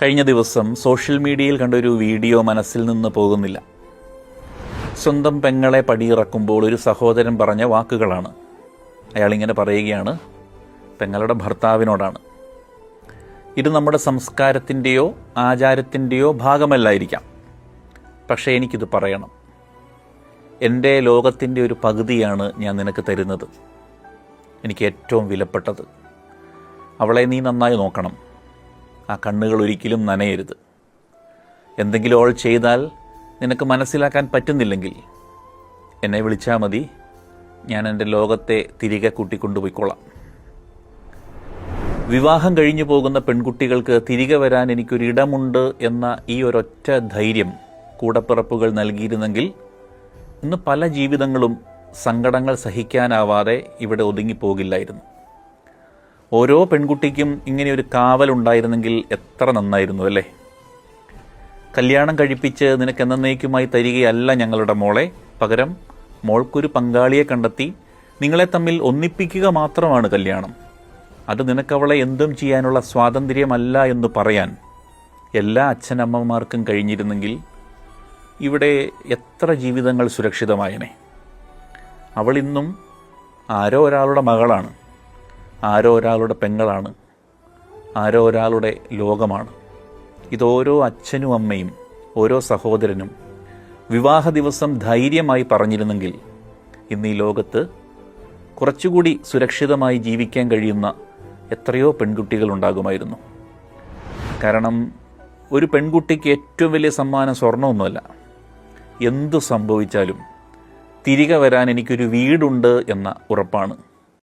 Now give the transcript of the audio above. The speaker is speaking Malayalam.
കഴിഞ്ഞ ദിവസം സോഷ്യൽ മീഡിയയിൽ കണ്ടൊരു വീഡിയോ മനസ്സിൽ നിന്ന് പോകുന്നില്ല. സ്വന്തം പെങ്ങളെ പടിയിറക്കുമ്പോൾ ഒരു സഹോദരൻ പറഞ്ഞ വാക്കുകളാണ്. അയാളിങ്ങനെ പറയുകയാണ്, പെങ്ങളുടെ ഭർത്താവിനോടാണ്. ഇത് നമ്മുടെ സംസ്കാരത്തിൻ്റെയോ ആചാരത്തിൻ്റെയോ ഭാഗമല്ലായിരിക്കാം. പക്ഷേ എനിക്കിത് പറയണം. എൻ്റെ ലോകത്തിൻ്റെ ഒരു പകുതിയാണ് ഞാൻ നിനക്ക് തരുന്നത്. എനിക്ക് ഏറ്റവും വിലപ്പെട്ടത്. അവളെ നീ നന്നായി നോക്കണം. ആ കണ്ണുകൾ ഒരിക്കലും നനയരുത്. എന്തെങ്കിലും അവൾ ചെയ്താൽ നിനക്ക് മനസ്സിലാക്കാൻ പറ്റുന്നില്ലെങ്കിൽ എന്നെ വിളിച്ചാൽ മതി. ഞാൻ എൻ്റെ ലോകത്തെ തിരികെ കൂട്ടിക്കൊണ്ടുപോയിക്കോളാം. വിവാഹം കഴിഞ്ഞു പോകുന്ന പെൺകുട്ടികൾക്ക് തിരികെ വരാൻ എനിക്കൊരിടമുണ്ട് എന്ന ഈ ഒരൊറ്റ ധൈര്യം കൂടപ്പിറപ്പുകൾ നൽകിയിരുന്നെങ്കിൽ ഇന്ന് പല ജീവിതങ്ങളും സങ്കടങ്ങൾ സഹിക്കാനാവാതെ ഇവിടെ ഒതുങ്ങിപ്പോകില്ലായിരുന്നു. ഓരോ പെൺകുട്ടിക്കും ഇങ്ങനെയൊരു കാവലുണ്ടായിരുന്നെങ്കിൽ എത്ര നന്നായിരുന്നു അല്ലേ? കല്യാണം കഴിപ്പിച്ച് നിനക്ക് എന്നേക്കുമായി തരികയല്ല ഞങ്ങളുടെ മോളെ. പകരം മോൾക്കൊരു പങ്കാളിയെ കണ്ടെത്തി നിങ്ങളെ തമ്മിൽ ഒന്നിപ്പിക്കുക മാത്രമാണ് കല്യാണം. അത് നിനക്കവളെ എന്തും ചെയ്യാനുള്ള സ്വാതന്ത്ര്യമല്ല എന്ന് പറയാൻ എല്ലാ അച്ഛനമ്മമാർക്കും കഴിഞ്ഞിരുന്നെങ്കിൽ ഇവിടെ എത്ര ജീവിതങ്ങൾ സുരക്ഷിതമായനെ. അവളിന്നും ആരോ ഒരാളുടെ മകളാണ്, ആരോ ഒരാളുടെ പെങ്ങളാണ്, ആരോ ഒരാളുടെ ലോകമാണ്. ഇതോരോ അച്ഛനും അമ്മയും ഓരോ സഹോദരനും വിവാഹ ദിവസം ധൈര്യമായി പറഞ്ഞിരുന്നെങ്കിൽ ഇന്ന് ഈ ലോകത്ത് കുറച്ചുകൂടി സുരക്ഷിതമായി ജീവിക്കാൻ കഴിയുന്ന എത്രയോ പെൺകുട്ടികൾ ഉണ്ടാകുമായിരുന്നു. കാരണം ഒരു പെൺകുട്ടിക്ക് ഏറ്റവും വലിയ സമ്മാനം സ്വർണ്ണമൊന്നുമല്ല. എന്തു സംഭവിച്ചാലും തിരികെ വരാൻ എനിക്കൊരു വീടുണ്ട് എന്ന ഉറപ്പാണ്.